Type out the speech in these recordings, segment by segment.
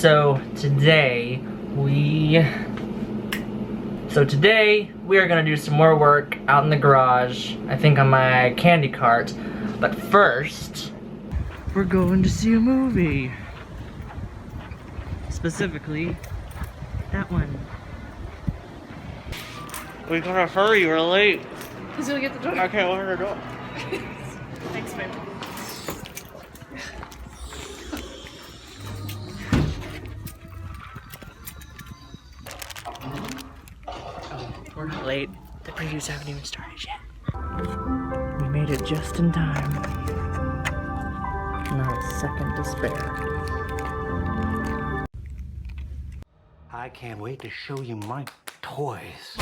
So today we are gonna do some more work out in the garage, I think on my candy cart. But first, we're going to see a movie. Specifically, that one. We gotta hurry, we're late. Who's gonna get the door? I can't open the door. Thanks, babe. We're not late. The previews haven't even started yet. We made it just in time. Not a second to spare. I can't wait to show you my toys.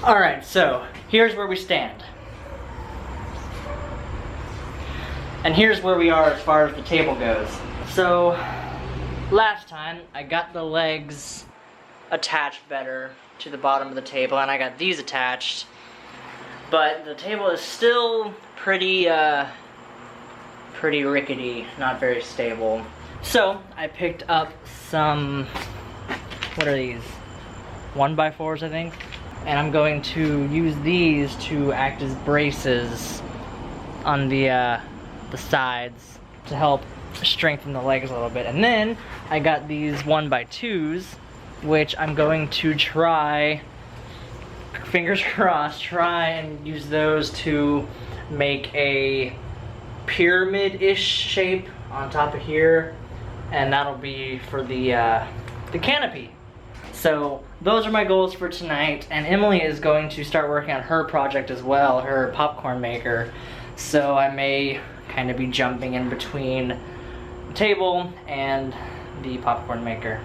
Alright, so here's where we stand. And here's where we are as far as the table goes. So, last time I got the legs attached better to the bottom of the table, and I got these attached. But the table is still pretty rickety, not very stable. So, I picked up some, what are these? 1x4s, I think? And I'm going to use these to act as braces on the sides to help strengthen the legs a little bit. And then I got these 1x2s, which I'm going to try, fingers crossed, try and use those to make a pyramid-ish shape on top of here, and that'll be for the canopy. So those are my goals for tonight, and Emily is going to start working on her project as well, her popcorn maker. So I may kind of be jumping in between the table and the popcorn maker.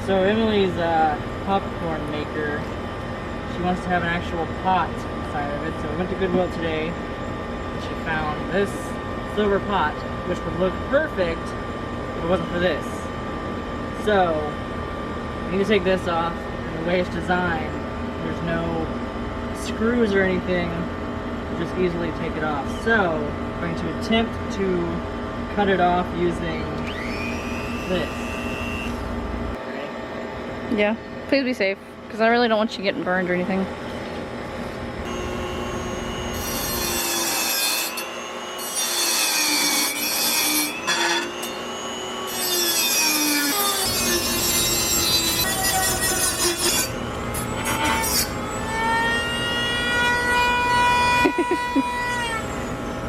So Emily's popcorn maker, she wants to have an actual pot inside of it. So we went to Goodwill today and she found this silver pot, which would look perfect if it wasn't for this. So I need to take this off, and the way it's designed, there's no screws or anything to just easily take it off. So I'm going to attempt to cut it off using this. Yeah, please be safe, because I really don't want you getting burned or anything.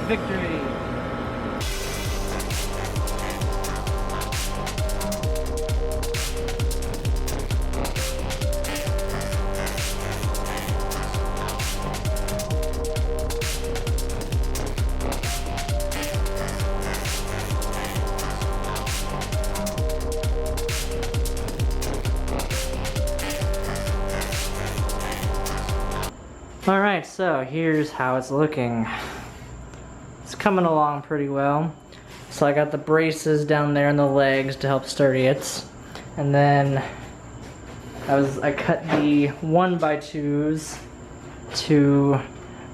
Victory! Alright, so here's how it's looking. It's coming along pretty well. So I got the braces down there in the legs to help sturdy it. And then I cut the 1x2s to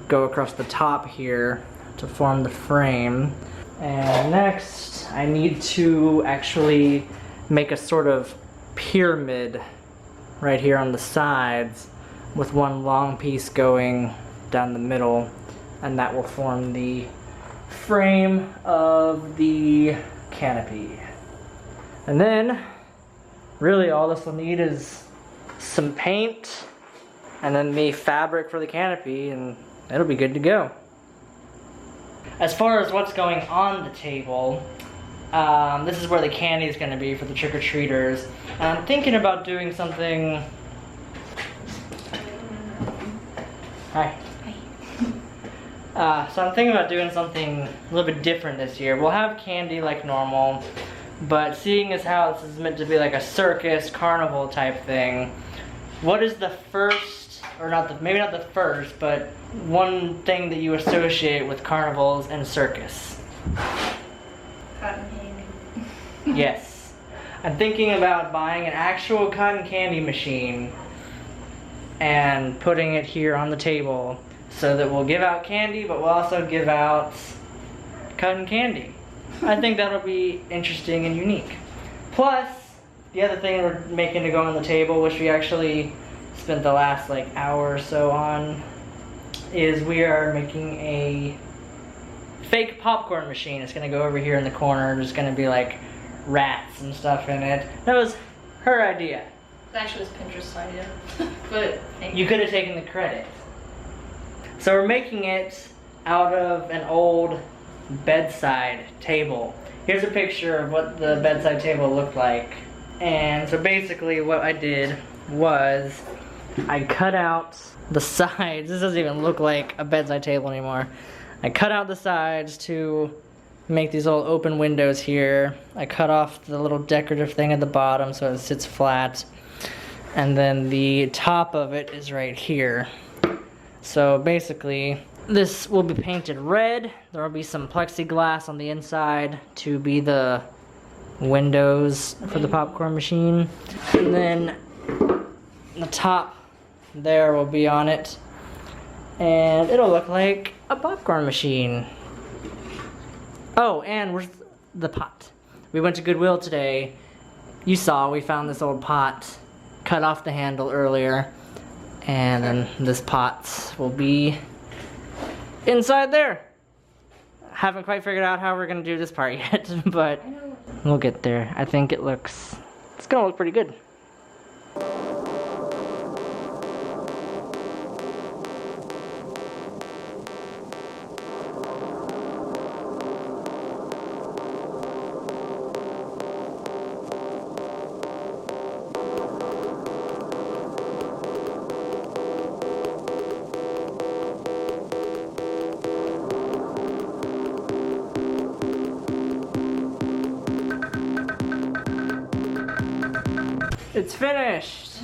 go across the top here to form the frame. And next I need to actually make a sort of pyramid right here on the sides with one long piece going down the middle, and that will form the frame of the canopy. And then, really all this will need is some paint and then the fabric for the canopy, and it'll be good to go. As far as what's going on the table, this is where the candy is going to be for the trick-or-treaters. And I'm thinking about doing something... Hi. So I'm thinking about doing something a little bit different this year. We'll have candy like normal, but seeing as how this is meant to be like a circus, carnival type thing, what is the first, or not the, maybe not the first, but one thing that you associate with carnivals and circus? Cotton candy. Yes. I'm thinking about buying an actual cotton candy machine and putting it here on the table so that we'll give out candy, but we'll also give out cotton candy. I think that'll be interesting and unique. Plus, the other thing we're making to go on the table, which we actually spent the last like hour or so on, is we are making a fake popcorn machine. It's gonna go over here in the corner. There's gonna be like rats and stuff in it. That was her idea. It actually was Pinterest's idea. But You could have taken the credit. So we're making it out of an old bedside table. Here's a picture of what the bedside table looked like. And so basically what I did was I cut out the sides. This doesn't even look like a bedside table anymore. I cut out the sides to make these little open windows here. I cut off the little decorative thing at the bottom so it sits flat. And then the top of it is right here. So basically, this will be painted red. There will be some plexiglass on the inside to be the windows for the popcorn machine. And then the top there will be on it. And it'll look like a popcorn machine. Oh, and where's the pot? We went to Goodwill today. You saw we found this old pot. Cut off the handle earlier. And then this pot will be inside there. Haven't quite figured out how we're gonna do this part yet, but we'll get there. I think it's gonna look pretty good. It's finished!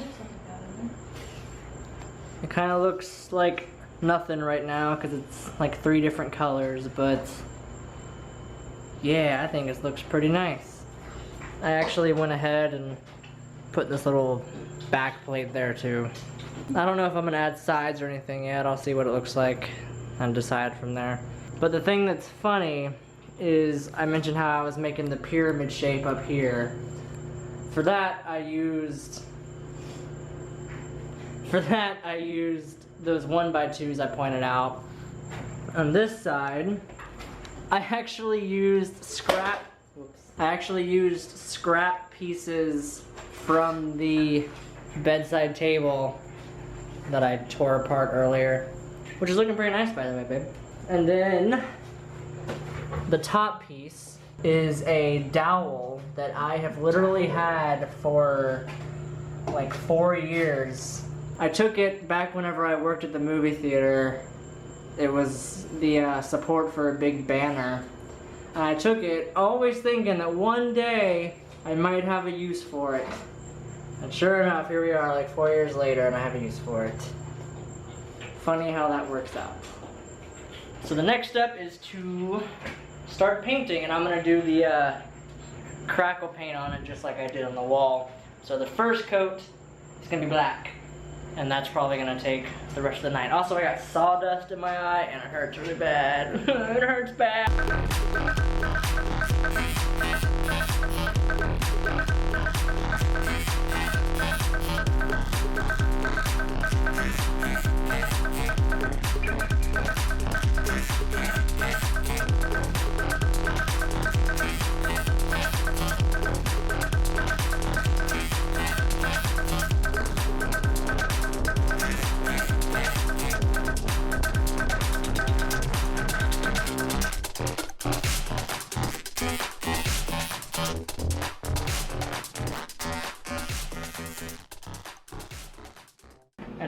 It kind of looks like nothing right now because it's like 3 different colors, but yeah, I think it looks pretty nice. I actually went ahead and put this little back plate there too. I don't know if I'm gonna add sides or anything yet. I'll see what it looks like and decide from there. But the thing that's funny is I mentioned how I was making the pyramid shape up here. For that, I used those 1x2s I pointed out. On this side, I actually used scrap pieces from the bedside table that I tore apart earlier, which is looking pretty nice, by the way, babe. And then the top piece is a dowel that I have literally had for like 4 years. I took it back whenever I worked at the movie theater. It was the support for a big banner. And I took it always thinking that one day I might have a use for it. And sure enough, here we are like 4 years later and I have a use for it. Funny how that works out. So the next step is to start painting, and I'm gonna do the crackle paint on it just like I did on the wall. So the first coat is gonna be black, and that's probably gonna take the rest of the night. Also, I got sawdust in my eye and it hurts really bad. It hurts bad.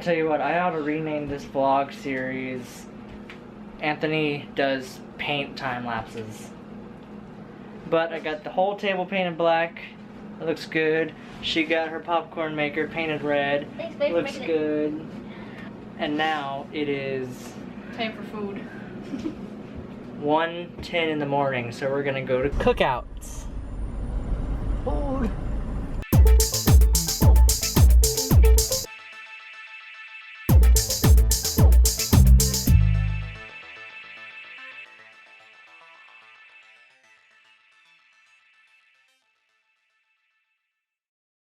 tell you what, I ought to rename this vlog series Anthony Does Paint Time Lapses. But I got the whole table painted black. It looks good. She got her popcorn maker painted red. Thanks, babe, looks good. And now it is time for food. 1:10 in the morning, so we're gonna go to cookouts. Food.